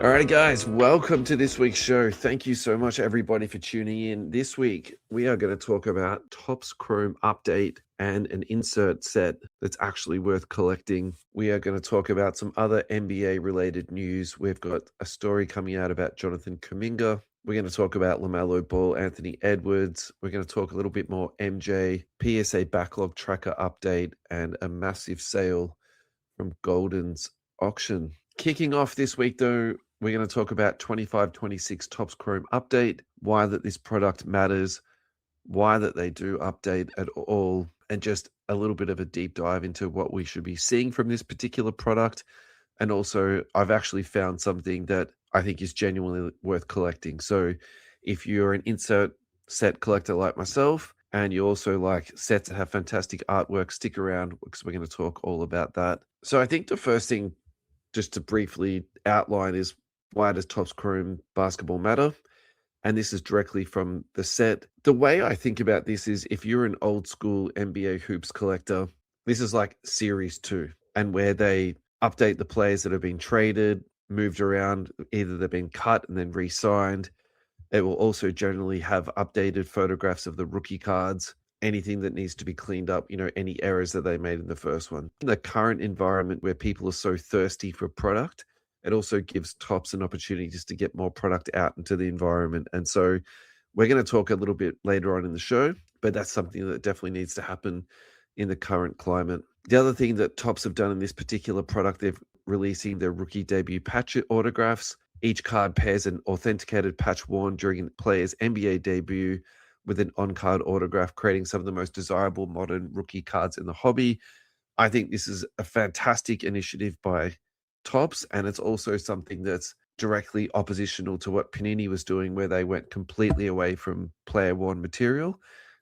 Alrighty, guys, welcome to this week's show. Thank you so much, everybody, for tuning in. This week, we are going to talk about Topps Chrome update and an insert set that's actually worth collecting. We are going to talk about some other NBA-related news. We've got a story coming out about Jonathan Kuminga. We're going to talk about LaMelo Ball, Anthony Edwards. We're going to talk a little bit more MJ, PSA backlog tracker update, and a massive sale from Golden's auction. Kicking off this week, though, we're going to talk about 25-26 Topps Chrome update, why that this product matters, why that they do update at all, and just a little bit of a deep dive into what we should be seeing from this particular product. And also, I've actually found something that I think is genuinely worth collecting. So if you're an insert set collector like myself, and you also like sets that have fantastic artwork, stick around because we're going to talk all about that. So I think the first thing, just to briefly outline, is why does Topps Chrome basketball matter? And this is directly from the set. The way I think about this is if you're an old school NBA hoops collector, this is like Series 2, and where they update the players that have been traded, moved around, either they've been cut and then re-signed. It will also generally have updated photographs of the rookie cards, anything that needs to be cleaned up, any errors that they made in the first one. In the current environment where people are so thirsty for product, it also gives Topps an opportunity just to get more product out into the environment. And so we're going to talk a little bit later on in the show, but that's something that definitely needs to happen in the current climate. The other thing that Topps have done in this particular product, they're releasing their rookie debut patch autographs. Each card pairs an authenticated patch worn during the player's NBA debut with an on-card autograph, creating some of the most desirable modern rookie cards in the hobby. I think this is a fantastic initiative by Topps, and it's also something that's directly oppositional to what Panini was doing, where they went completely away from player-worn material.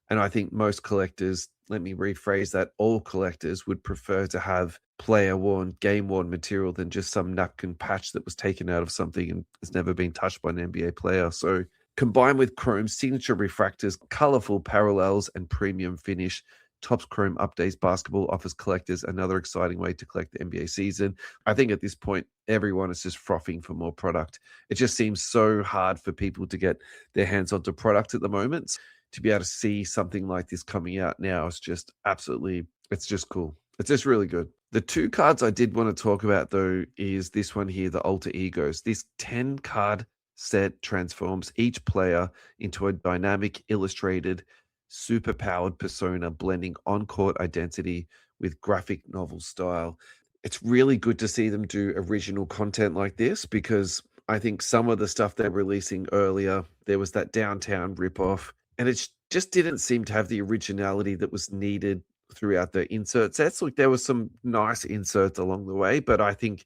And I think most collectors, let me rephrase that, all collectors would prefer to have player-worn, game-worn material than just some napkin patch that was taken out of something and has never been touched by an NBA player. So combined with Chrome's signature refractors, colorful parallels, and premium finish, Topps Chrome Updates Basketball offers collectors another exciting way to collect the NBA season. I think at this point, everyone is just frothing for more product. It just seems so hard for people to get their hands onto product at the moment. To be able to see something like this coming out now is just absolutely, it's just cool. It's just really good. The two cards I did want to talk about, though, is this one here, the Alter Egos. This 10-card set transforms each player into a dynamic, illustrated, super-powered persona, blending on-court identity with graphic novel style. It's really good to see them do original content like this, because I think some of the stuff they're releasing earlier, there was that Downtown ripoff, and it just didn't seem to have the originality that was needed throughout the insert sets. Like, there was some nice inserts along the way, but I think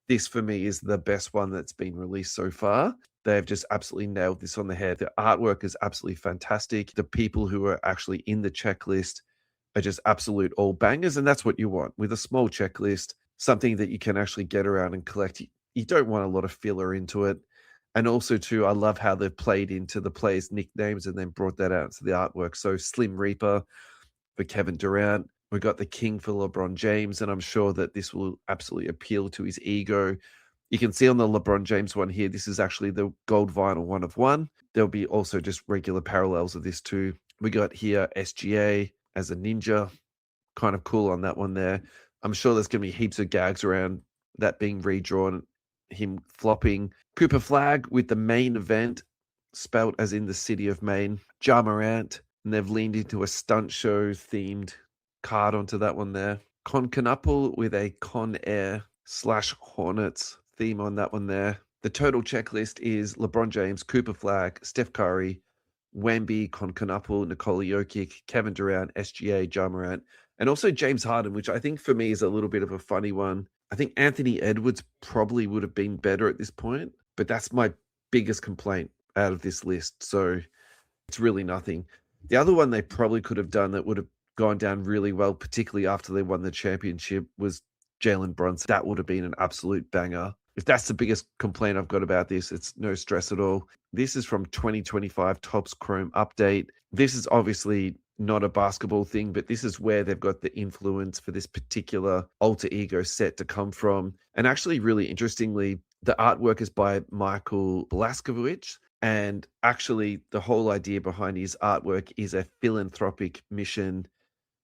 this for me is the best one that's been released so far. They've just absolutely nailed this on the head. The artwork is absolutely fantastic. The people who are actually in the checklist are just absolute all bangers, and that's what you want with a small checklist, something that you can actually get around and collect. You don't want a lot of filler into it. And also, too, I love how they've played into the players' nicknames and then brought that out to the artwork. So Slim Reaper for Kevin Durant. We got the King for LeBron James, and I'm sure that this will absolutely appeal to his ego. You can see on the LeBron James one here, this is actually the gold vinyl 1/1. There'll be also just regular parallels of this too. We got here SGA as a ninja. Kind of cool on that one there. I'm sure there's going to be heaps of gags around that being redrawn, him flopping. Cooper Flag with the main event, spelt as in the city of Maine. Ja Morant, and they've leaned into a stunt show themed card onto that one there. Con Canapple with a Con Air / Hornets theme on that one there. The total checklist is LeBron James, Cooper Flag, Steph Curry, Wemby, Con Canapple, Nikola Jokic, Kevin Durant, SGA, Ja Morant, and also James Harden, which I think for me is a little bit of a funny one. I think Anthony Edwards probably would have been better at this point, but that's my biggest complaint out of this list. So it's really nothing. The other one they probably could have done that would have gone down really well, particularly after they won the championship, was Jalen Brunson. That would have been an absolute banger. If that's the biggest complaint I've got about this, it's no stress at all. This is from 2025 Topps Chrome Update. This is obviously not a basketball thing, but this is where they've got the influence for this particular alter ego set to come from. And actually, really interestingly, The artwork is by Michael Blaskowicz. And actually, the whole idea behind his artwork is a philanthropic mission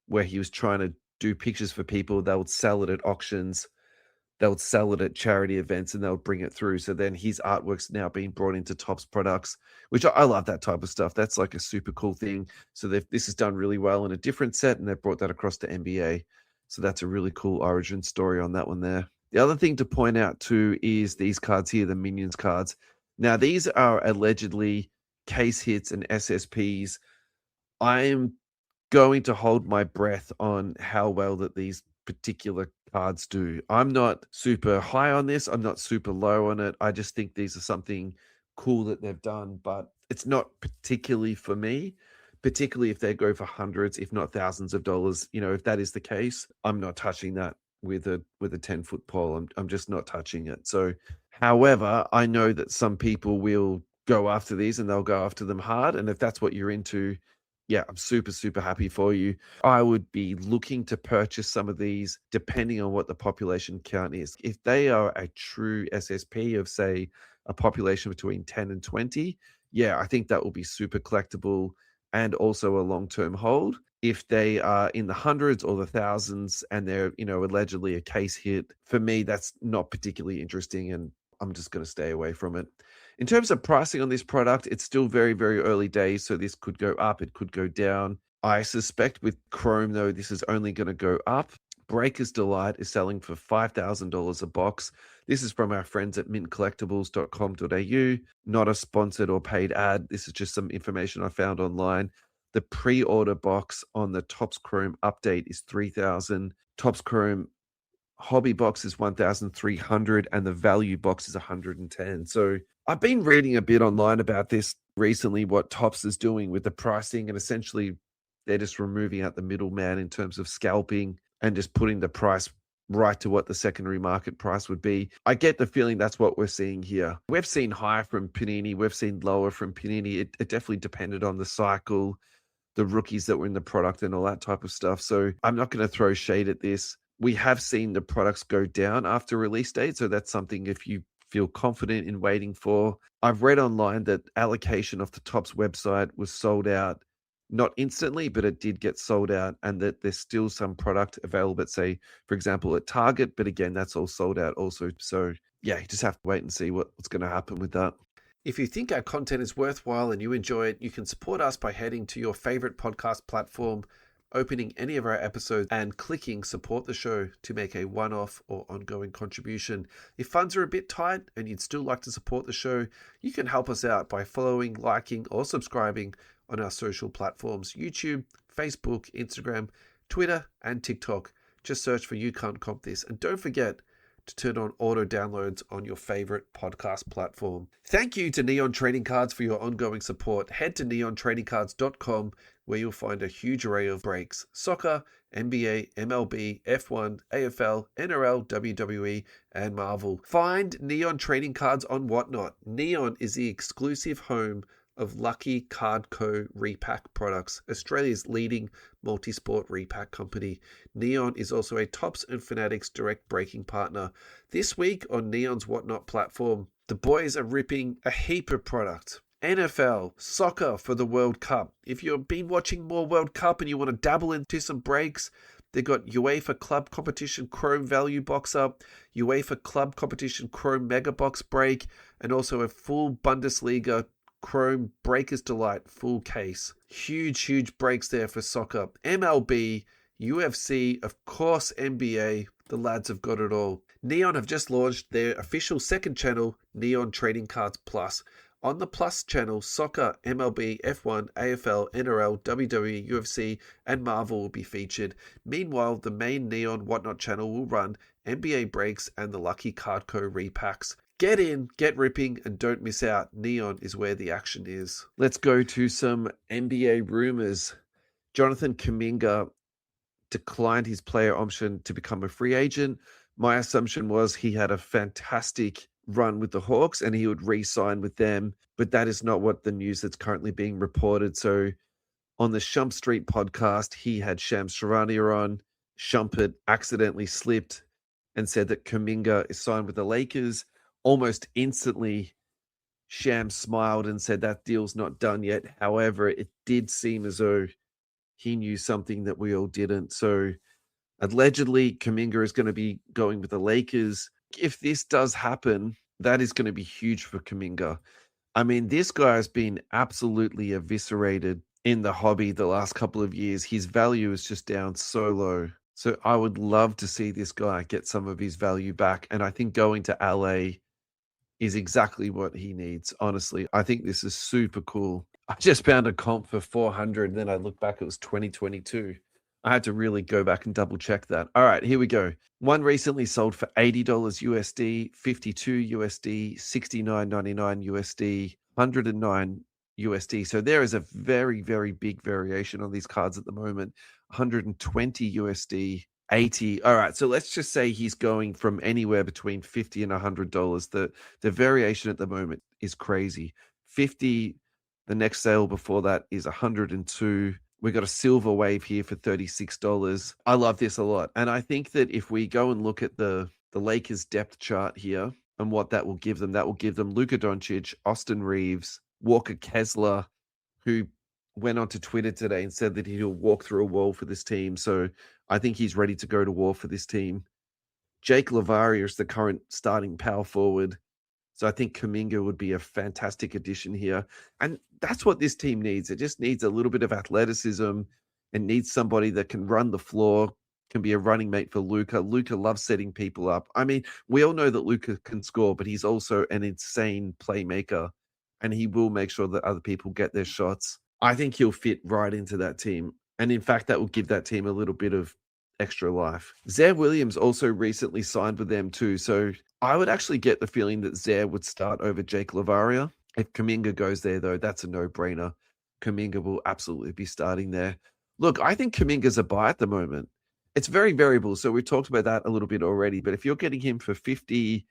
where he was trying to do pictures for people. They would sell it at auctions, they would sell it at charity events, and they would bring it through. So then his artwork's now being brought into Topps products, which I love that type of stuff. That's like a super cool thing. So this is done really well in a different set, and they've brought that across to NBA. So that's a really cool origin story on that one there. The other thing to point out too is these cards here, the Minions cards. Now, these are allegedly case hits and SSPs. I'm going to hold my breath on how well that these particular cards do. I'm not super high on this. I'm not super low on it. I just think these are something cool that they've done, but it's not particularly for me, particularly if they go for hundreds, if not thousands of dollars. If that is the case, I'm not touching that with a 10-foot pole. I'm just not touching it. So, however, I know that some people will go after these and they'll go after them hard. And if that's what you're into, yeah, I'm super, super happy for you. I would be looking to purchase some of these depending on what the population count is. If they are a true SSP of, say, a population between 10 and 20, yeah, I think that will be super collectible and also a long-term hold. If they are in the hundreds or the thousands and they're, allegedly a case hit, for me, that's not particularly interesting, and I'm just going to stay away from it. In terms of pricing on this product, it's still very, very early days, so this could go up, it could go down. I suspect with Chrome, though, this is only going to go up. Breaker's Delight is selling for $5,000 a box. This is from our friends at mintcollectibles.com.au. Not a sponsored or paid ad. This is just some information I found online. The pre-order box on the Topps Chrome update is $3,000. Topps Chrome hobby box is $1,300 and the value box is $110. So I've been reading a bit online about this recently, what Topps is doing with the pricing, and essentially they're just removing out the middleman in terms of scalping and just putting the price right to what the secondary market price would be. I get the feeling that's what we're seeing here. We've seen higher from Panini, we've seen lower from Panini. It definitely depended on the cycle, the rookies that were in the product and all that type of stuff. So I'm not going to throw shade at this. We have seen the products go down after release date. So that's something if you feel confident in waiting for. I've read online that allocation off the Topps website was sold out, not instantly, but it did get sold out, and that there's still some product available at, say, for example, at Target. But again, that's all sold out also. So yeah, you just have to wait and see what's going to happen with that. If you think our content is worthwhile and you enjoy it, you can support us by heading to your favorite podcast platform, opening any of our episodes and clicking support the show to make a one-off or ongoing contribution. If funds are a bit tight and you'd still like to support the show, you can help us out by following, liking, or subscribing on our social platforms: YouTube, Facebook, Instagram, Twitter, and TikTok. Just search for You Can't Comp This. And don't forget to turn on auto downloads on your favorite podcast platform. Thank you to Neon Trading Cards for your ongoing support. Head to neontradingcards.com where you'll find a huge array of breaks: soccer, NBA, MLB, F1, AFL, NRL, WWE, and Marvel. Find Neon Trading Cards on Whatnot. Neon is the exclusive home of Lucky Card Co. Repack Products, Australia's leading multi-sport repack company. Neon is also a Topps and Fanatics direct breaking partner. This week on Neon's Whatnot platform, the boys are ripping a heap of product. NFL, soccer for the World Cup. If you've been watching more World Cup and you want to dabble into some breaks, they've got UEFA Club Competition Chrome Value Box up, UEFA Club Competition Chrome Mega Box break, and also a full Bundesliga Chrome Breakers Delight full case. Huge breaks there for soccer. MLB, UFC, of course NBA. The lads have got it all. Neon have just launched their official second channel, Neon Trading Cards Plus. On the Plus channel, soccer, MLB, F1, AFL, NRL, WWE, UFC, and Marvel will be featured. Meanwhile, the main Neon Whatnot channel will run NBA breaks and the Lucky Card Co. repacks. Get in, get ripping, and don't miss out. Neon is where the action is. Let's go to some NBA rumors. Jonathan Kuminga declined his player option to become a free agent. My assumption was he had a fantastic run with the Hawks and he would re-sign with them, but that is not what the news that's currently being reported. So on the Shump Street podcast, he had Shams Charania on. Shumpert accidentally slipped and said that Kuminga is signed with the Lakers. almost instantly, Shams smiled and said that deal's not done yet. However, it did seem as though he knew something that we all didn't. So allegedly, Kuminga is going to be going with the Lakers. If this does happen, that is going to be huge for Kuminga. I mean, this guy has been absolutely eviscerated in the hobby the last couple of years. His value is just down so low. So I would love to see this guy get some of his value back. And I think going to LA is exactly what he needs. Honestly, I think this is super cool. I just found a comp for 400. Then I looked back, it was 2022. I had to really go back and double check that. All right, here we go. One recently sold for $80 USD, 52 USD, 69.99 USD, 109 USD. So there is a very, very big variation on these cards at the moment. 120 USD, 80. All right, so let's just say he's going from anywhere between $50 and $100. The variation at the moment is crazy. 50, the next sale before that is 102. We got a silver wave here for $36. I love this a lot. And I think that if we go and look at the Lakers depth chart here and what that will give them Luka Doncic, Austin Reeves, Walker Kessler, who went onto Twitter today and said that he'll walk through a wall for this team. So I think he's ready to go to war for this team. Jake Lavaria is the current starting power forward. So I think Kuminga would be a fantastic addition here. And that's what this team needs. It just needs a little bit of athleticism and needs somebody that can run the floor, can be a running mate for Luka. Luka loves setting people up. I mean, we all know that Luka can score, but he's also an insane playmaker, and he will make sure that other people get their shots. I think he'll fit right into that team. And in fact, that will give that team a little bit of extra life. Zaire Williams also recently signed with them too. So I would actually get the feeling that Zaire would start over Jake Lavaria. If Kuminga goes there, though, that's a no-brainer. Kuminga will absolutely be starting there. Look, I think Kuminga's a buy at the moment. It's very variable. So we talked about that a little bit already. But if you're getting him for 50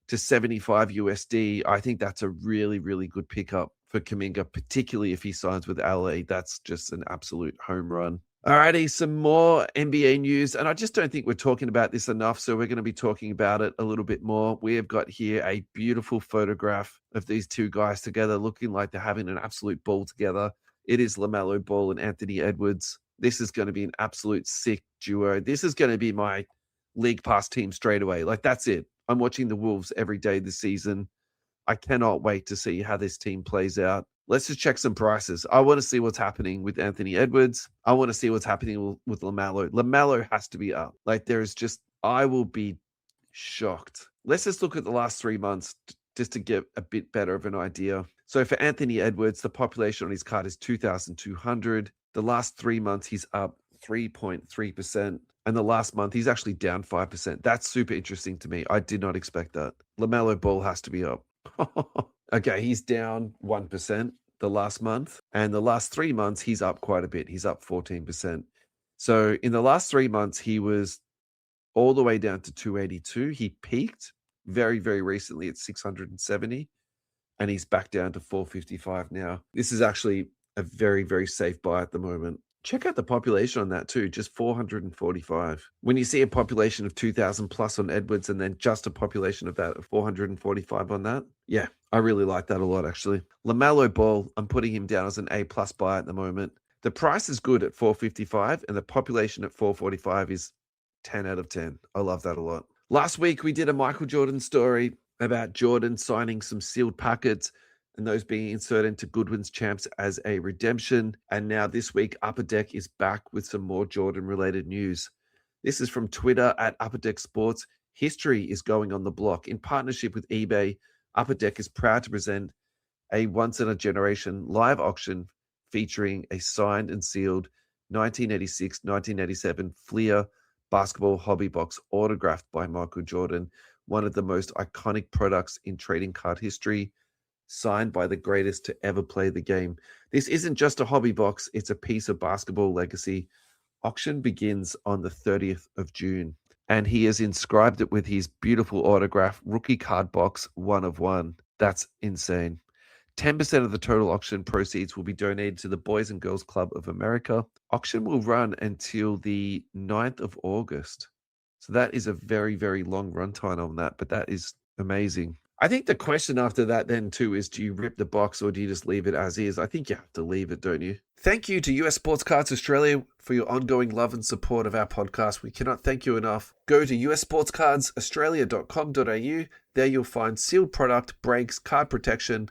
to 75 USD, I think that's a really, really good pickup for Kuminga, particularly if he signs with LA. That's just an absolute home run. Alrighty, some more NBA news, and I just don't think we're talking about this enough, so we're going to be talking about it a little bit more. We have got here a beautiful photograph of these two guys together, looking like they're having an absolute ball together. It is LaMelo Ball and Anthony Edwards. This is going to be an absolute sick duo. This is going to be my League Pass team straight away. Like, that's it. I'm watching the Wolves every day this season. I cannot wait to see how this team plays out. Let's just check some prices. I want to see what's happening with Anthony Edwards. I want to see what's happening with LaMelo. LaMelo has to be up. Like, there is just, I will be shocked. Let's just look at the last 3 months just to get a bit better of an idea. So for Anthony Edwards, the population on his card is 2,200. The last 3 months, he's up 3.3%. And the last month, he's actually down 5%. That's super interesting to me. I did not expect that. LaMelo Ball has to be up. Okay, he's down 1% the last month. And the last 3 months, he's up quite a bit. He's up 14%. So in the last 3 months, he was all the way down to 282. He peaked very, very recently at 670. And he's back down to 455 now. This is actually a very, very safe buy at the moment. Check out the population on that too, just 445. When you see a population of 2,000 plus on Edwards and then just a population of that of 445 on that, yeah, I really like that a lot actually. LaMelo Ball, I'm putting him down as an A plus buy at the moment. The price is good at 455 and the population at 445 is 10 out of 10. I love that a lot. Last week we did a Michael Jordan story about Jordan signing some sealed packets and those being inserted into Goodwin's Champs as a redemption. And now this week, Upper Deck is back with some more Jordan-related news. This is from Twitter at Upper Deck Sports. History is going on the block. In partnership with eBay, Upper Deck is proud to present a once-in-a-generation live auction featuring a signed and sealed 1986-1987 Fleer basketball hobby box autographed by Michael Jordan, one of the most iconic products in trading card history, signed by the greatest to ever play the game. This isn't just a hobby box, it's a piece of basketball legacy. Auction begins on the 30th of June, and he has inscribed it with his beautiful autograph, rookie card box, 1 of 1. That's insane. 10% of the total auction proceeds will be donated to the Boys and Girls Club of America. Auction will run until the 9th of August. So that is a very, very long run time on that, but that is amazing. I think the question after that then too is, do you rip the box or do you just leave it as is? I think you have to leave it, don't you? Thank you to US Sports Cards Australia for your ongoing love and support of our podcast. We cannot thank you enough. Go to ussportscardsaustralia.com.au. There you'll find sealed product, brakes, card protection,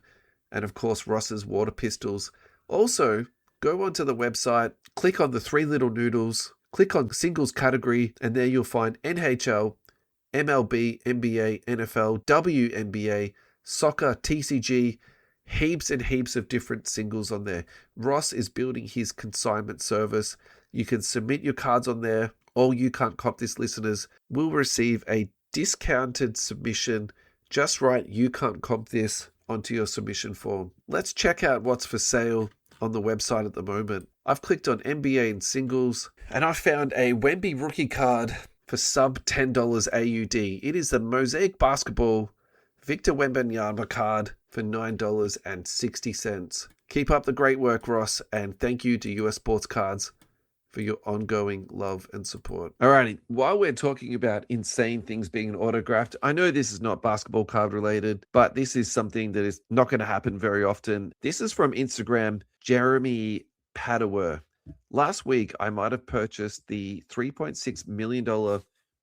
and of course Ross's water pistols. Also, go onto the website, click on the three little noodles, click on singles category, and there you'll find NHL, MLB, NBA, NFL, WNBA, soccer, TCG, heaps and heaps of different singles on there. Ross is building his consignment service. You can submit your cards on there. All You Can't Cop This listeners will receive a discounted submission. Just write You Can't Cop This onto your submission form. Let's check out what's for sale on the website at the moment. I've clicked on NBA and singles, and I found a Wemby rookie card for sub $10 AUD. It is the Mosaic Basketball Victor Wembanyama card for $9.60. Keep up the great work, Ross, and thank you to US Sports Cards for your ongoing love and support. Alrighty, while we're talking about insane things being autographed, I know this is not basketball card related, but this is something that is not going to happen very often. This is from Instagram, Jeremy Padawer. Last week, I might have purchased the $3.6 million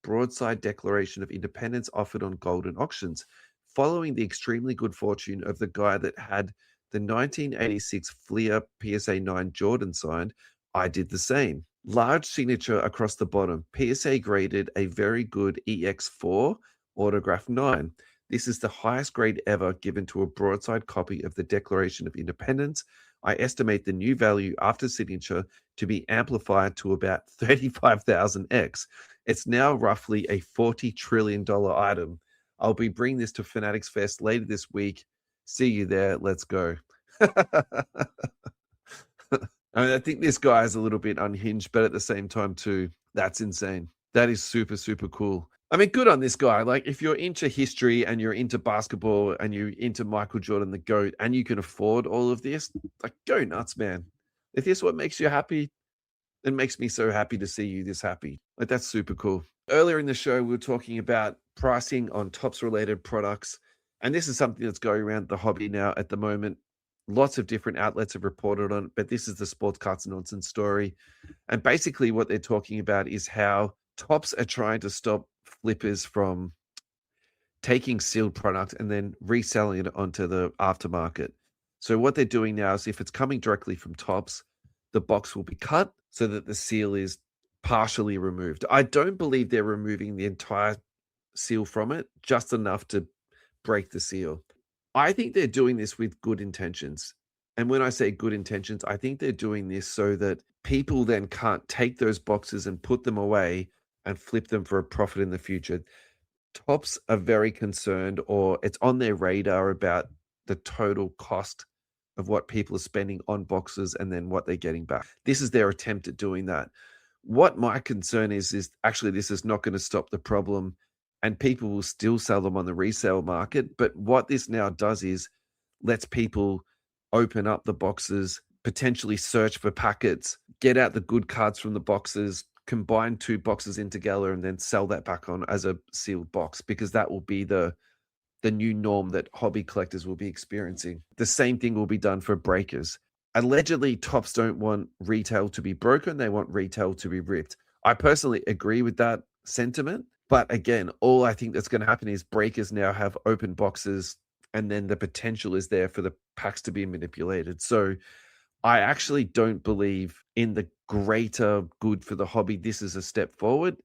broadside Declaration of Independence offered on Golden Auctions, following the extremely good fortune of the guy that had the 1986 Fleer PSA 9 Jordan signed. I did the same. Large signature across the bottom. PSA graded a very good EX4 autograph 9. This is the highest grade ever given to a broadside copy of the Declaration of Independence. I estimate the new value after signature to be amplified to about 35,000x. It's now roughly a $40 trillion item. I'll be bringing this to Fanatics Fest later this week. See you there. Let's go. I mean, I think this guy is a little bit unhinged, but at the same time too, that's insane. That is super, super cool. I mean, good on this guy. Like, if you're into history and you're into basketball and you're into Michael Jordan, the GOAT, and you can afford all of this, like, go nuts, man. If this is what makes you happy, it makes me so happy to see you this happy. Like, that's super cool. Earlier in the show, we were talking about pricing on Topps-related products, and this is something that's going around the hobby now at the moment. Lots of different outlets have reported on it, but this is the Sports Cards Nonsense story. And basically what they're talking about is how Topps are trying to stop flippers from taking sealed product and then reselling it onto the aftermarket. So what they're doing now is, if it's coming directly from Topps, the box will be cut so that the seal is partially removed. I don't believe they're removing the entire seal from it, just enough to break the seal. I think they're doing this with good intentions. And when I say good intentions, I think they're doing this so that people then can't take those boxes and put them away and flip them for a profit in the future. Topps are very concerned, or it's on their radar, about the total cost of what people are spending on boxes and then what they're getting back. This is their attempt at doing that. What my concern is actually this is not going to stop the problem, and people will still sell them on the resale market. But what this now does is lets people open up the boxes, potentially search for packets, get out the good cards from the boxes, combine two boxes in together, and then sell that back on as a sealed box, because that will be the new norm that hobby collectors will be experiencing. The same thing will be done for breakers. Allegedly, Topps don't want retail to be broken. They want retail to be ripped. I personally agree with that sentiment. But again, all I think that's going to happen is breakers now have open boxes, and then the potential is there for the packs to be manipulated. So I actually don't believe in the greater good for the hobby. This is a step forward.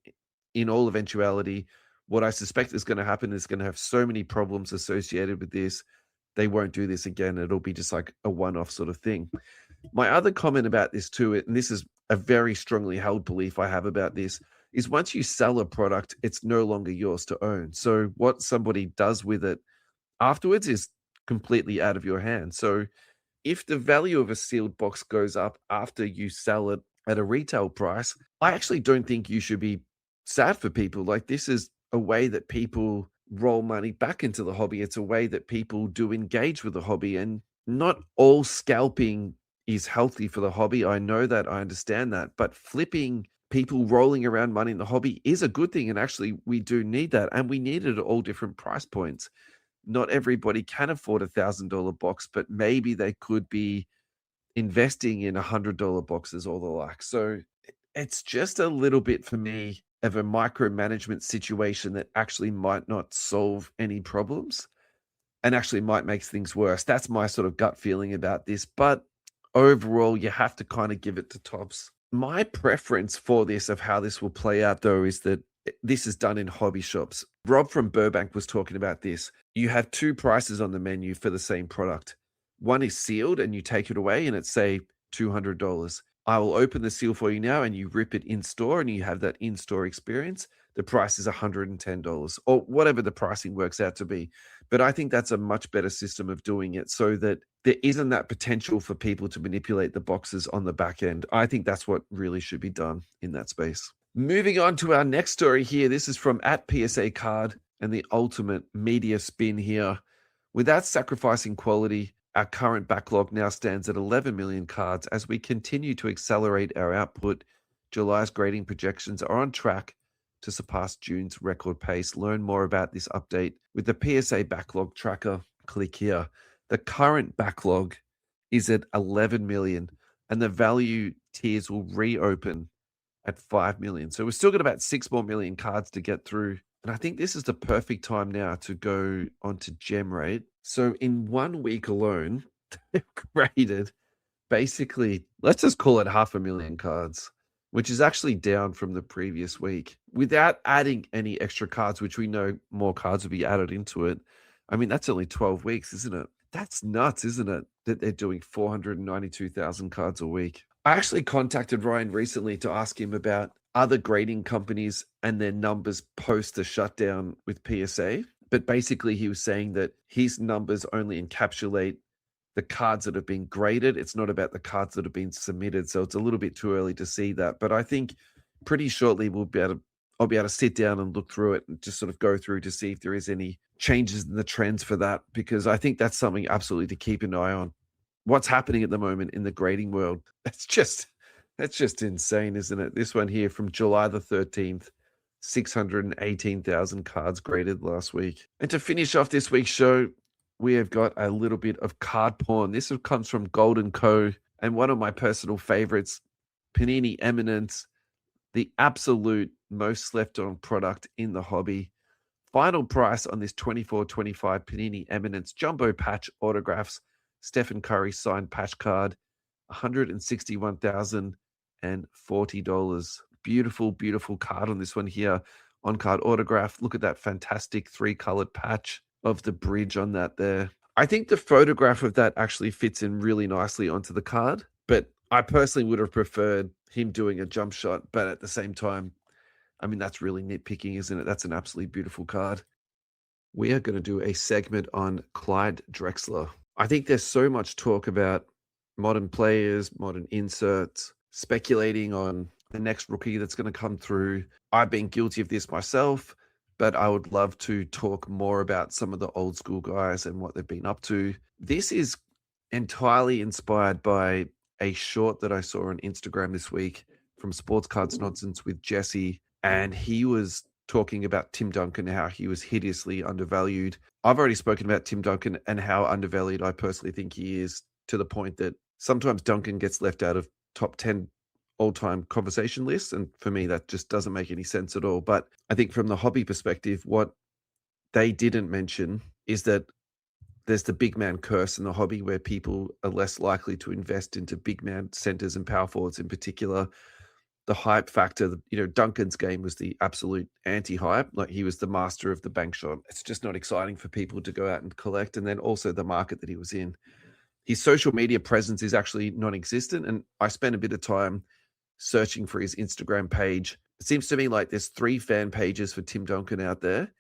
In all eventuality, what I suspect is going to happen is going to have so many problems associated with this. They won't do this again. It'll be just like a one-off sort of thing. My other comment about this too, and this is a very strongly held belief I have about this, is once you sell a product, it's no longer yours to own. So what somebody does with it afterwards is completely out of your hands. So if the value of a sealed box goes up after you sell it at a retail price, I actually don't think you should be sad for people. Like, this is a way that people roll money back into the hobby. It's a way that people do engage with the hobby, and not all scalping is healthy for the hobby. I know that, I understand that, but flipping, people rolling around money in the hobby is a good thing. And actually we do need that, and we need it at all different price points. not everybody can afford $1,000 box, but maybe they could be investing in $100 boxes or the like. So it's just a little bit for me of a micromanagement situation that actually might not solve any problems and actually might make things worse. That's my sort of gut feeling about this. But overall, you have to kind of give it to Tops. My preference for this of how this will play out, though, is that this is done in hobby shops. Rob from Burbank was talking about this. You have two prices on the menu for the same product. One is sealed and you take it away and it's, say, $200. I will open the seal for you now and you rip it in store and you have that in-store experience. The price is $110 or whatever the pricing works out to be. But I think that's a much better system of doing it so that there isn't that potential for people to manipulate the boxes on the back end. I think that's what really should be done in that space. Moving on to our next story here. This is from @PSA Card and the ultimate media spin here. Without sacrificing quality, our current backlog now stands at 11 million cards. As we continue to accelerate our output, July's grading projections are on track to surpass June's record pace. Learn more about this update with the PSA backlog tracker. Click here. The current backlog is at 11 million and the value tiers will reopen at 5 million. So we've still got about 6 more million cards to get through. And I think this is the perfect time now to go onto gem rate. So in 1 week alone, they've graded basically, let's just call it 500,000 cards, which is actually down from the previous week without adding any extra cards, which we know more cards will be added into it. I mean, that's only 12 weeks, isn't it? That's nuts, isn't it? That they're doing 492,000 cards a week. I actually contacted Ryan recently to ask him about other grading companies and their numbers post the shutdown with PSA. But basically, he was saying that his numbers only encapsulate the cards that have been graded. It's not about the cards that have been submitted. So it's a little bit too early to see that. But I think pretty shortly I'll be able to sit down and look through it and just sort of go through to see if there is any changes in the trends for that, because I think that's something absolutely to keep an eye on. What's happening at the moment in the grading world? That's just insane, isn't it? This one here from July the 13th, 618,000 cards graded last week. And to finish off this week's show, we have got a little bit of card porn. This comes from Gold & Co. and one of my personal favorites, Panini Eminence, the absolute most slept on product in the hobby. Final price on this 24/25 Panini Eminence Jumbo Patch Autographs Stephen Curry signed patch card, $161,040. Beautiful, beautiful card on this one here. On-card autograph. Look at that fantastic 3-colored patch of the bridge on that there. I think the photograph of that actually fits in really nicely onto the card, but I personally would have preferred him doing a jump shot, but at the same time, I mean, that's really nitpicking, isn't it? That's an absolutely beautiful card. We are going to do a segment on Clyde Drexler. I think there's so much talk about modern players, modern inserts, speculating on the next rookie that's going to come through. I've been guilty of this myself, but I would love to talk more about some of the old school guys and what they've been up to. This is entirely inspired by a short that I saw on Instagram this week from Sports Cards Nonsense with Jesse, and he was talking about Tim Duncan, how he was hideously undervalued. I've already spoken about Tim Duncan and how undervalued I personally think he is, to the point that sometimes Duncan gets left out of top 10 all-time conversation lists, and for me that just doesn't make any sense at all. But I think from the hobby perspective, what they didn't mention is that there's the big man curse in the hobby, where people are less likely to invest into big man centers and power forwards in particular. The hype factor, Duncan's game was the absolute anti-hype. Like, he was the master of the bank shot. It's just not exciting for people to go out and collect. And then also the market that he was in. His social media presence is actually non-existent. And I spent a bit of time searching for his Instagram page. It seems to me like there's 3 fan pages for Tim Duncan out there.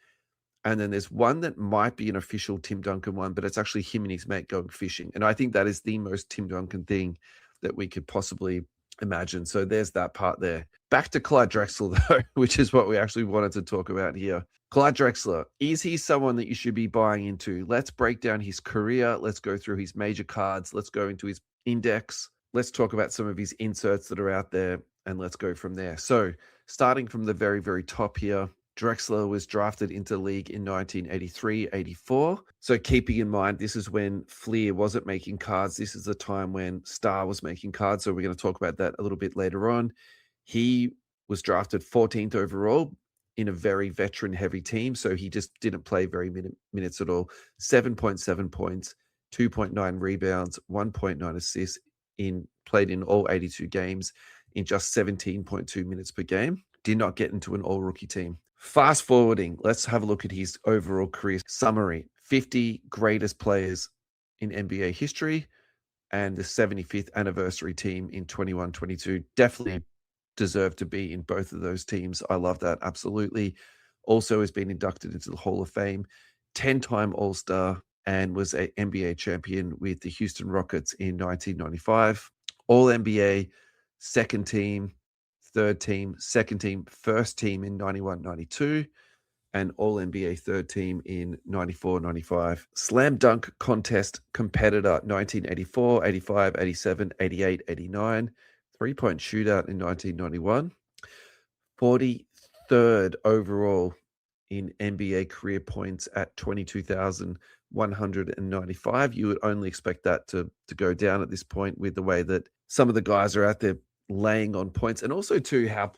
And then there's one that might be an official Tim Duncan one, but it's actually him and his mate going fishing. And I think that is the most Tim Duncan thing that we could possibly imagine. So there's that part there. Back to Clyde Drexler, though, which is what we actually wanted to talk about here. Clyde Drexler, is he someone that you should be buying into? Let's break down his career. Let's go through his major cards. Let's go into his index. Let's talk about some of his inserts that are out there, and let's go from there. So starting from the very, very top here, Drexler was drafted into the league in 1983-84. So keeping in mind, this is when Fleer wasn't making cards. This is the time when Star was making cards. So we're going to talk about that a little bit later on. He was drafted 14th overall in a very veteran-heavy team. So he just didn't play very minutes at all. 7.7 points, 2.9 rebounds, 1.9 assists, played in all 82 games in just 17.2 minutes per game. Did not get into an all-rookie team. Fast forwarding, let's have a look at his overall career summary. 50 greatest players in NBA history and the 75th anniversary team in 21-22. Definitely deserved to be in both of those teams. I love that, absolutely. Also has been inducted into the Hall of Fame, 10-time All-Star, and was an NBA champion with the Houston Rockets in 1995. All-NBA, second team, third team, second team, first team in 91-92, and All-NBA third team in 94-95. Slam dunk contest competitor 1984, 85, 87, 88, 89. Three-point shootout in 1991. 43rd overall in NBA career points at 22,195. You would only expect that to go down at this point with the way that some of the guys are out there laying on points, and also too how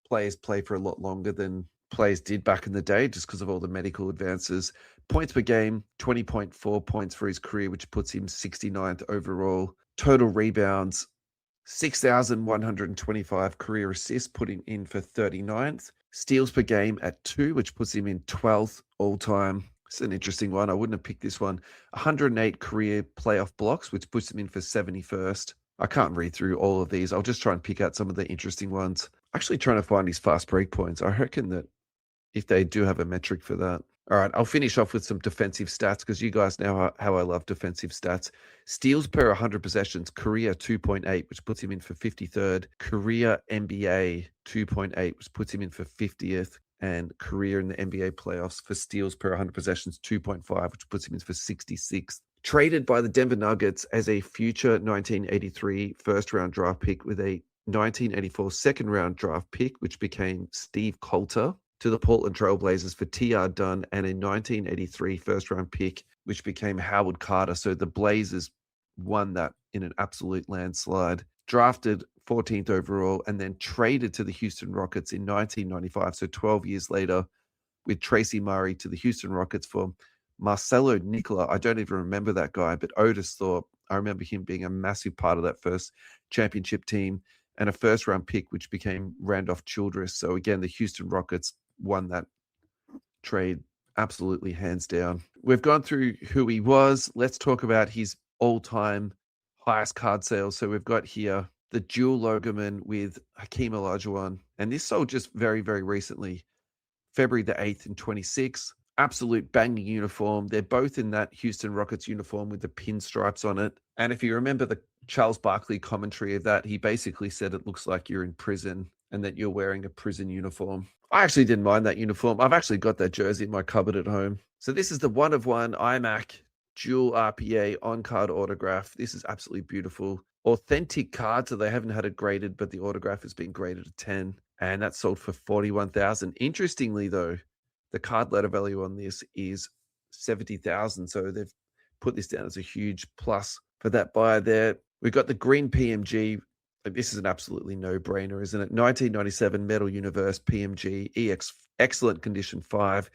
players play for a lot longer than players did back in the day just because of all the medical advances. Points per game, 20.4 points for his career, which puts him 69th overall. Total rebounds, 6,125. Career assists, put him in for 39th. Steals per game at 2, which puts him in 12th all-time. It's an interesting one. I wouldn't have picked this one. 108 career playoff blocks, which puts him in for 71st. I can't read through all of these. I'll just try and pick out some of the interesting ones. Actually trying to find his fast break points. I reckon that if they do have a metric for that. All right, I'll finish off with some defensive stats because you guys know how I love defensive stats. Steals per 100 possessions, career 2.8, which puts him in for 53rd. Career NBA 2.8, which puts him in for 50th. And career in the NBA playoffs for steals per 100 possessions 2.5, which puts him in for 66th. Traded by the Denver Nuggets as a future 1983 first-round draft pick with a 1984 second-round draft pick, which became Steve Coulter, to the Portland Trailblazers for T.R. Dunn, and a 1983 first-round pick, which became Howard Carter. So the Blazers won that in an absolute landslide. Drafted 14th overall and then traded to the Houston Rockets in 1995, so 12 years later, with Tracy Murray to the Houston Rockets for Marcelo Nicola. I don't even remember that guy, but Otis Thorpe, I remember him being a massive part of that first championship team, and a first-round pick, which became Randolph Childress. So again, the Houston Rockets won that trade absolutely hands down. We've gone through who he was. Let's talk about his all-time highest card sales. So we've got here the dual logoman with Hakeem Olajuwon, and this sold just very, very recently, February the 8th in 26. Absolute banging uniform. They're both in that Houston Rockets uniform with the pinstripes on it. And if you remember the Charles Barkley commentary of that, he basically said it looks like you're in prison and that you're wearing a prison uniform. I actually didn't mind that uniform. I've actually got that jersey in my cupboard at home. So this is the 1-of-1 iMac dual RPA on-card autograph. This is absolutely beautiful. Authentic card, so they haven't had it graded, but the autograph has been graded a 10. And that's sold for $41,000. Interestingly, though, the card letter value on this is $70,000. So they've put this down as a huge plus for that buyer there. We've got the green PMG. This is an absolutely no-brainer, isn't it? 1997 Metal Universe PMG EX, excellent condition 5.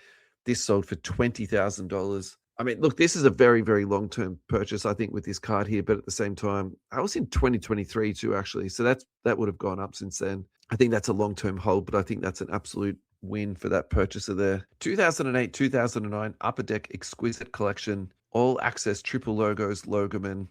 This sold for $20,000. I mean, look, this is a very, very long-term purchase, I think, with this card here. But at the same time, I was in 2023 too, actually. So that would have gone up since then. I think that's a long-term hold, but I think that's an absolute win for that purchaser there. 2008, 2009 Upper Deck Exquisite Collection, all access triple logos, Logoman,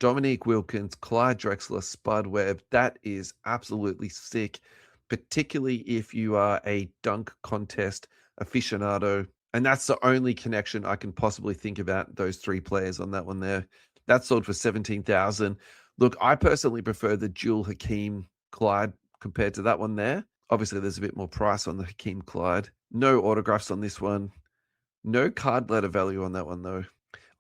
Dominique Wilkins, Clyde Drexler, Spud Webb. That is absolutely sick, particularly if you are a dunk contest aficionado. And that's the only connection I can possibly think about those three players on that one there. That sold for $17,000. Look, I personally prefer the dual Hakeem Clyde compared to that one there. Obviously, there's a bit more price on the Hakeem Clyde. No autographs on this one. No card letter value on that one, though.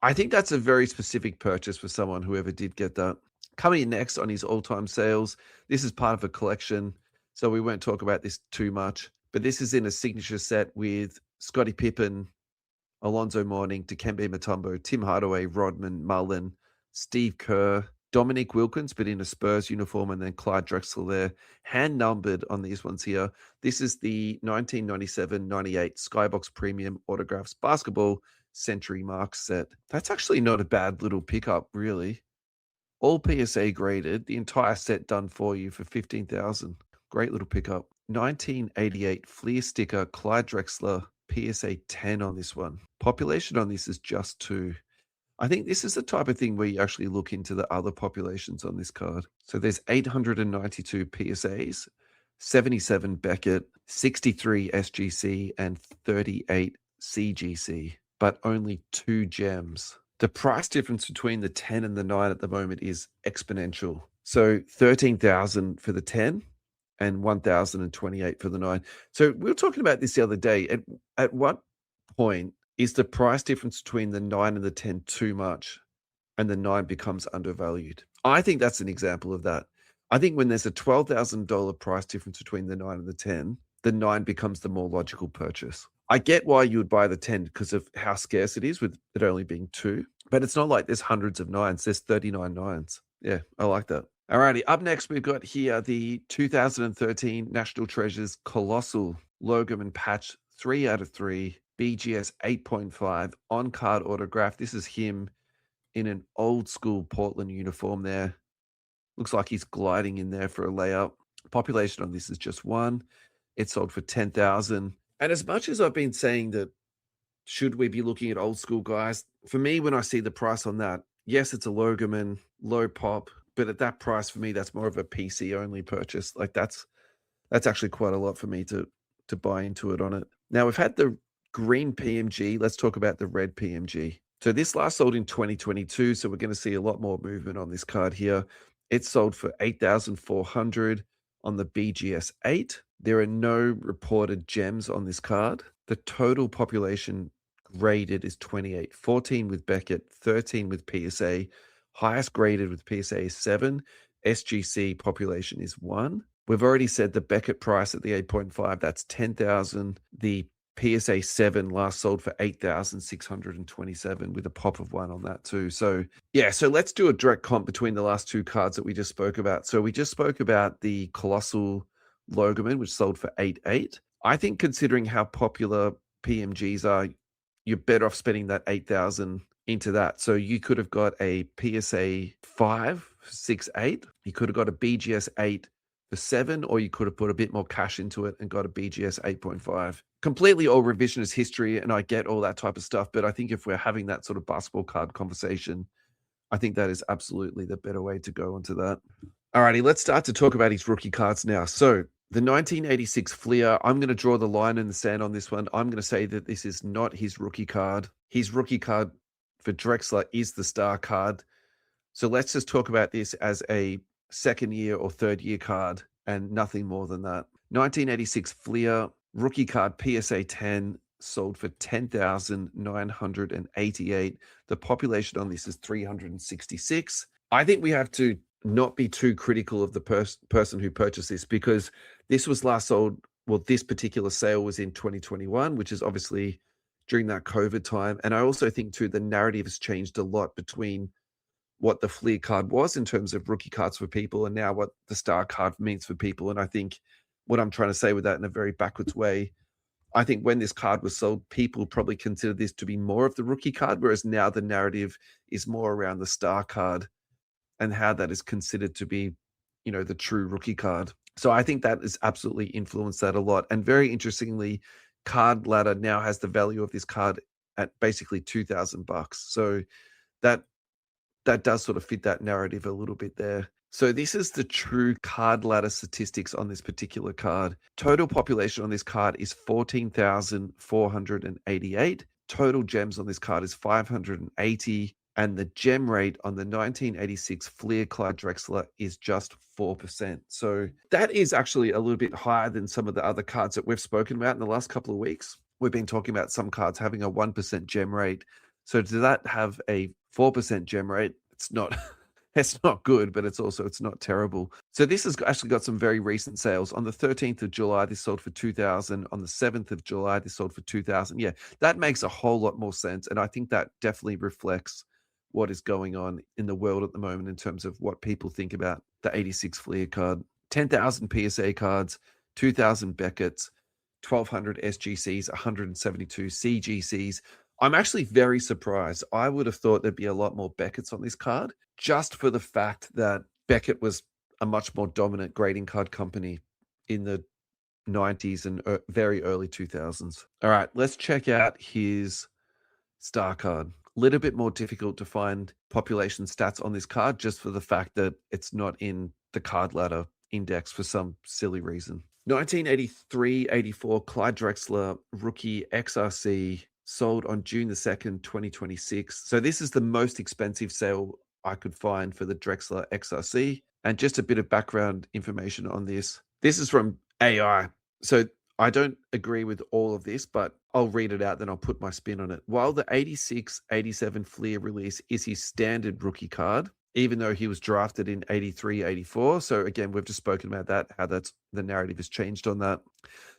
I think that's a very specific purchase for someone, whoever did get that. Coming in next on his all-time sales, this is part of a collection. 2008 Backlog so we won't talk about this too much. But this is in a signature set with Scottie Pippen, Alonzo Mourning, Dikembe Mutombo, Tim Hardaway, Rodman, Mullen, Steve Kerr, Dominic Wilkins, but in a Spurs uniform, and then Clyde Drexler there. Hand numbered on these ones here. This is the 1997-98 Skybox Premium Autographs Basketball Century Mark set. That's actually not a bad little pickup, really. All PSA graded, the entire set done for you for $15,000. Great little pickup. 1988 Fleer sticker, Clyde Drexler, PSA 10 on this one. Population on this is just 2. I think this is the type of thing where you actually look into the other populations on this card. So there's 892 PSAs, 77 Beckett, 63 SGC, and 38 CGC, but only 2 gems. The price difference between the 10 and the 9 at the moment is exponential. So 13,000 for the 10 and 1,028 for the 9. So we were talking about this the other day. At what point is the price difference between the 9 and the 10 too much and the 9 becomes undervalued? I think that's an example of that. I think when there's a $12,000 price difference between the 9 and the 9 becomes the more logical purchase. I get why you would buy the 10 because of how scarce it is, with it only being 2. But it's not like there's hundreds of 9s. There's 39 9s. Yeah, I like that. Alrighty, up next we've got here the 2013 National Treasures Colossal Logoman Patch 3 out of 3, BGS 8.5 on-card autograph. This is him in an old school Portland uniform there. Looks like he's gliding in there for a layup. Population on this is just 1. It sold for $10,000. And as much as I've been saying that should we be looking at old school guys, for me, when I see the price on that, yes, it's a Logoman, low pop, but at that price, for me, that's more of a PC only purchase. Like that's actually quite a lot for me to buy into it on it. Now we've had the green PMG. Let's talk about the red PMG. So this last sold in 2022. So we're going to see a lot more movement on this card here. It sold for $8,400 on the BGS 8. There are no reported gems on this card. The total population graded is 28, 14 with Beckett, 13 with PSA. Highest graded with PSA is 7. SGC population is 1. We've already said the Beckett price at the 8.5, that's $10,000. The PSA 7 last sold for $8,627 with a pop of 1 on that too. So yeah, so let's do a direct comp between the last 2 cards that we just spoke about. So we just spoke about the Colossal Logoman, which sold for $8,800. I think considering how popular PMGs are, you're better off spending that $8,000 into that. So you could have got a PSA 5 for $6,800. You could have got a BGS 8 for $7,000, or you could have put a bit more cash into it and got a BGS 8.5. Completely all revisionist history, and I get all that type of stuff, but I think if we're having that sort of basketball card conversation, I think that is absolutely the better way to go into that. Alrighty, let's start to talk about his rookie cards now. So the 1986 Fleer, I'm going to draw the line in the sand on this one. I'm going to say that this is not his rookie card. His rookie card for Drexler is the star card. So let's just talk about this as a second year or third year card and nothing more than that. 1986 Fleer, rookie card PSA 10, sold for $10,988. The population on this is 366. I think we have to not be too critical of the person who purchased this, because this was last sold, well, this particular sale was in 2021, which is obviously during that COVID time. And I also think too, the narrative has changed a lot between what the Fleer card was in terms of rookie cards for people and now what the star card means for people. And I think what I'm trying to say with that in a very backwards way, I think when this card was sold, people probably considered this to be more of the rookie card, whereas now the narrative is more around the star card and how that is considered to be, you know, the true rookie card. So I think that has absolutely influenced that a lot. And very interestingly, Card Ladder now has the value of this card at basically $2,000. So that does sort of fit that narrative a little bit there. So this is the true Card Ladder statistics on this particular card. Total population on this card is 14,488. Total gems on this card is 580. And the gem rate on the 1986 Fleer Clyde Drexler is just 4%. So that is actually a little bit higher than some of the other cards that we've spoken about in the last couple of weeks. We've been talking about some cards having a 1% gem rate. So does that have a 4% gem rate? It's not It's not good, but it's not terrible. So this has actually got some very recent sales. On the 13th of July, this sold for 2,000. On the 7th of July, this sold for 2,000. Yeah, that makes a whole lot more sense. And I think that definitely reflects what is going on in the world at the moment in terms of what people think about the 86 Fleer card. 10,000 PSA cards, 2,000 Beckett's, 1,200 SGCs, 172 CGCs. I'm actually very surprised. I would have thought there'd be a lot more Beckett's on this card, just for the fact that Beckett was a much more dominant grading card company in the 90s and very early 2000s. All right, let's check out his star card. A little bit more difficult to find population stats on this card just for the fact that it's not in the card ladder index for some silly reason. 1983-84 Clyde Drexler rookie XRC sold on June the 2nd, 2026. So this is the most expensive sale I could find for the Drexler XRC. And just a bit of background information on this. This is from AI. So I don't agree with all of this, but I'll read it out, then I'll put my spin on it. While the 86-87 Fleer release is his standard rookie card, even though he was drafted in 83-84. So again, we've just spoken about that, how that's the narrative has changed on that.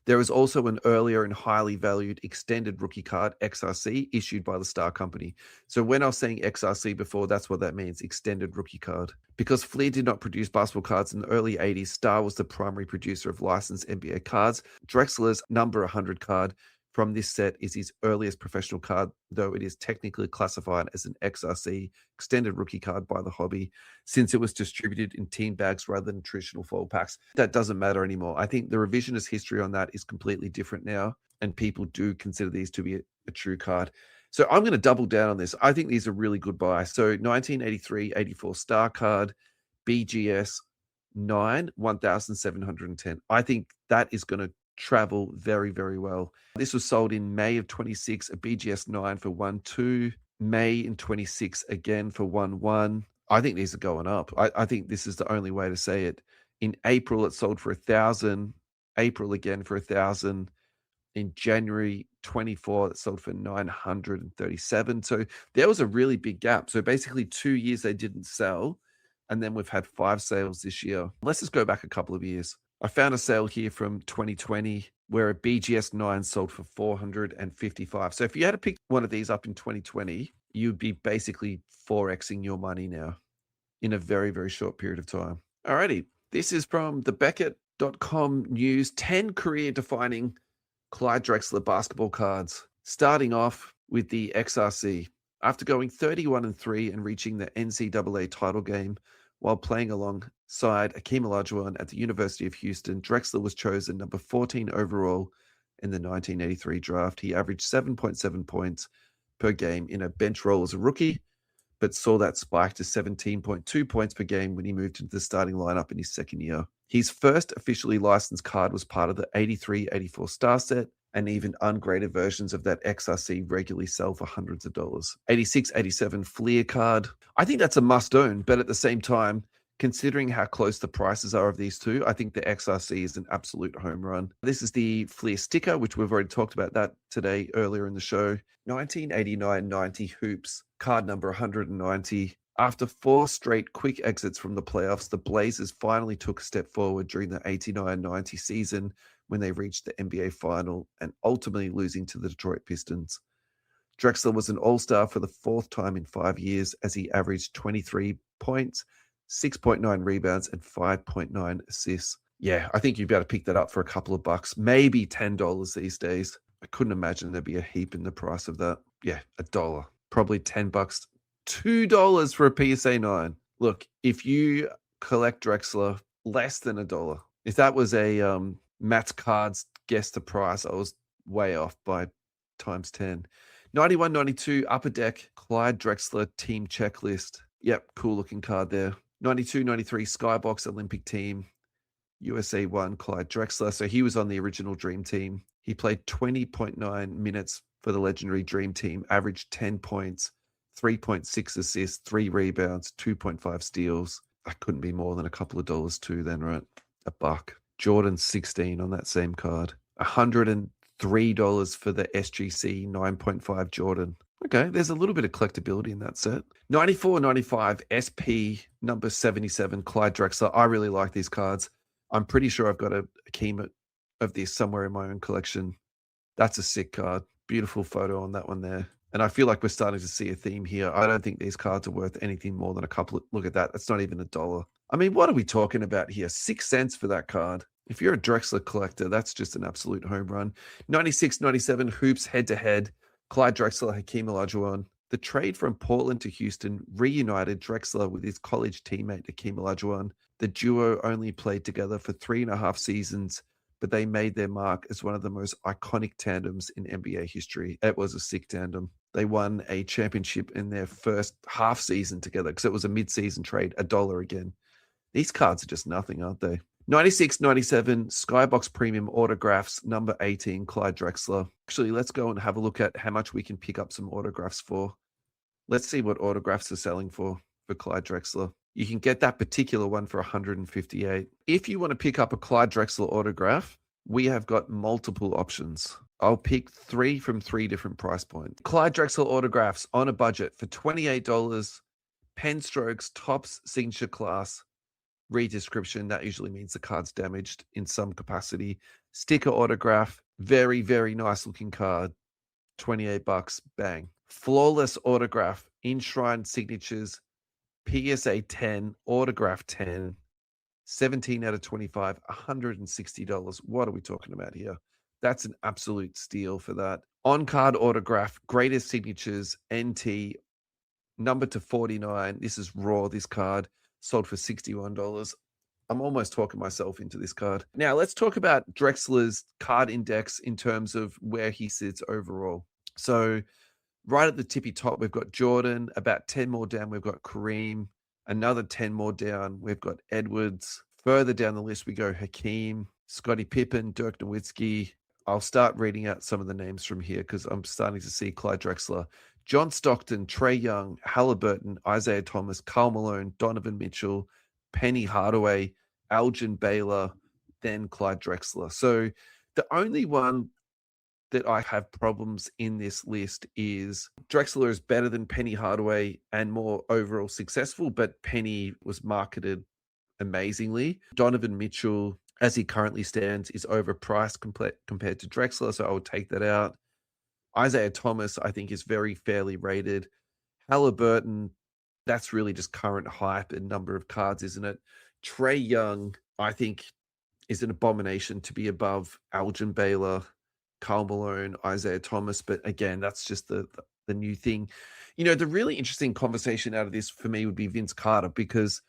There is also an earlier and highly valued extended rookie card, XRC, issued by the Star Company. So when I was saying XRC before, that's what that means, extended rookie card. Because Fleer did not produce basketball cards in the early 80s, Star was the primary producer of licensed NBA cards. Drexler's number 100 card from this set is his earliest professional card, though it is technically classified as an XRC, extended rookie card by the hobby, since it was distributed in team bags rather than traditional fold packs. That doesn't matter anymore. I think the revisionist history on that is completely different now, and people do consider these to be a true card. So I'm going to double down on this. I think these are really good buys. So 1983-84 Star card, BGS 9, 1,710. I think that is going to travel very, very well. This was sold in May of 26, a BGS 9 for 1.2, May in 26 again for 1.1. I think these are going up. I think this is the only way to say it. In April, it sold for 1,000. April again for 1,000. In January 24, it sold for 937. So there was a really big gap. So basically 2 years they didn't sell. And then we've had 5 sales this year. Let's just go back a couple of years. I found a sale here from 2020 where a BGS 9 sold for 455. So if you had to pick one of these up in 2020, you'd be basically 4xing your money now in a very, very short period of time. Alrighty, this is from the Beckett.com news, 10 career-defining Clyde Drexler basketball cards, starting off with the XRC. After going 31-3 and reaching the NCAA title game while playing alongside Akeem Olajuwon at the University of Houston, Drexler was chosen number 14 overall in the 1983 draft. He averaged 7.7 points per game in a bench role as a rookie, but saw that spike to 17.2 points per game when he moved into the starting lineup in his second year. His first officially licensed card was part of the 83-84 Star set, and even ungraded versions of that XRC regularly sell for hundreds of dollars. 86-87 Fleer card. I think that's a must-own, but at the same time, considering how close the prices are of these two, I think the XRC is an absolute home run. This is the Fleer sticker, which we've already talked about that today earlier in the show. 1989-90 Hoops, card number 190. After 4 straight quick exits from the playoffs, the Blazers finally took a step forward during the 89-90 season when they reached the NBA Final and ultimately losing to the Detroit Pistons. Drexler was an All-Star for the 4th time in 5 years as he averaged 23 points, 6.9 rebounds, and 5.9 assists. Yeah, I think you'd be able to pick that up for a couple of bucks, maybe $10 these days. I couldn't imagine there'd be a heap in the price of that. Yeah, $1. Probably $10, $2 for a PSA 9. Look, if you collect Drexler, less than $1. If that was a Matt's Cards guess the price, I was way off by times 10. 91-92 Upper Deck Clyde Drexler team checklist. Yep, cool looking card there. 92-93 Skybox Olympic team. USA 1 Clyde Drexler. So he was on the original Dream Team. He played 20.9 minutes for the legendary Dream Team, averaged 10 points, 3.6 assists, 3 rebounds, 2.5 steals. That couldn't be more than a couple of dollars too then, right? $1. Jordan 16 on that same card. $103 for the SGC 9.5 Jordan. Okay, there's a little bit of collectability in that set. 94.95 SP number 77 Clyde Drexler. I really like these cards. I'm pretty sure I've got a keymet of this somewhere in my own collection. That's a sick card. Beautiful photo on that one there. And I feel like we're starting to see a theme here. I don't think these cards are worth anything more than a couple of, look at that. That's not even $1. I mean, what are we talking about here? 6 cents for that card. If you're a Drexler collector, that's just an absolute home run. 96-97 hoops head to head. Clyde Drexler, Hakeem Olajuwon. The trade from Portland to Houston reunited Drexler with his college teammate Hakeem Olajuwon. The duo only played together for 3.5 seasons, but they made their mark as one of the most iconic tandems in NBA history. It was a sick tandem. They won a championship in their first half season together because it was a mid-season trade, $1 again. These cards are just nothing, aren't they? 96-97 Skybox Premium Autographs, number 18, Clyde Drexler. Actually, let's go and have a look at how much we can pick up some autographs for. Let's see what autographs are selling for Clyde Drexler. You can get that particular one for $158. If you want to pick up a Clyde Drexler autograph, we have got multiple options. I'll pick 3 from 3 different price points. Clyde Drexler autographs on a budget for $28. Pen strokes, tops, signature class, redescription. That usually means the card's damaged in some capacity. Sticker autograph, very, very nice looking card. $28, bang. Flawless autograph, enshrined signatures, PSA 10, autograph 10, 17 out of 25, $160. What are we talking about here? That's an absolute steal for that. On-card autograph, greatest signatures, NT, number to 49. This is raw, this card, sold for $61. I'm almost talking myself into this card. Now, let's talk about Drexler's card index in terms of where he sits overall. So right at the tippy top, we've got Jordan. About 10 more down, we've got Kareem. Another 10 more down, we've got Edwards. Further down the list, we go Hakeem, Scottie Pippen, Dirk Nowitzki. I'll start reading out some of the names from here because I'm starting to see Clyde Drexler. John Stockton, Trae Young, Halliburton, Isaiah Thomas, Karl Malone, Donovan Mitchell, Penny Hardaway, Elgin Baylor, then Clyde Drexler. So the only one that I have problems in this list is Drexler is better than Penny Hardaway and more overall successful, but Penny was marketed amazingly. Donovan Mitchell, as he currently stands, is overpriced compared to Drexler, so I would take that out. Isaiah Thomas, I think, is very fairly rated. Halliburton, that's really just current hype and number of cards, isn't it? Trae Young, I think, is an abomination to be above Elgin Baylor, Karl Malone, Isaiah Thomas. But again, that's just the new thing. You know, the really interesting conversation out of this for me would be Vince Carter, because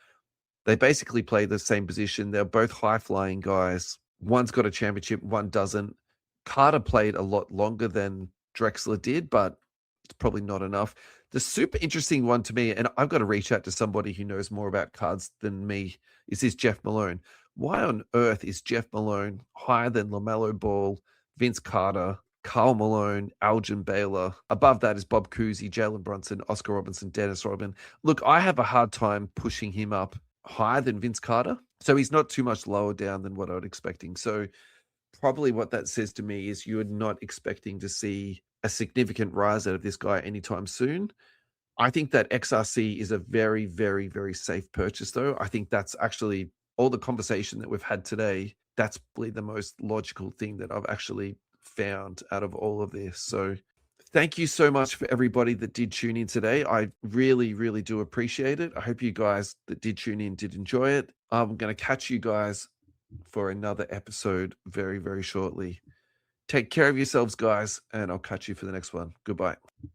they basically play the same position. They're both high-flying guys. One's got a championship, one doesn't. Carter played a lot longer than Drexler did, but it's probably not enough. The super interesting one to me, and I've got to reach out to somebody who knows more about cards than me, is this Jeff Malone. Why on earth is Jeff Malone higher than LaMelo Ball, Vince Carter, Karl Malone, Elgin Baylor? Above that is Bob Cousy, Jalen Brunson, Oscar Robertson, Dennis Rodman. Look, I have a hard time pushing him up higher than Vince Carter. So he's not too much lower down than what I was expecting. So probably what that says to me is you're not expecting to see a significant rise out of this guy anytime soon. I think that XRC is a very, very, very safe purchase, though. I think that's actually all the conversation that we've had today. That's probably the most logical thing that I've actually found out of all of this. So thank you so much for everybody that did tune in today. I really, really do appreciate it. I hope you guys that did tune in did enjoy it. I'm going to catch you guys for another episode very, very shortly. Take care of yourselves, guys, and I'll catch you for the next one. Goodbye.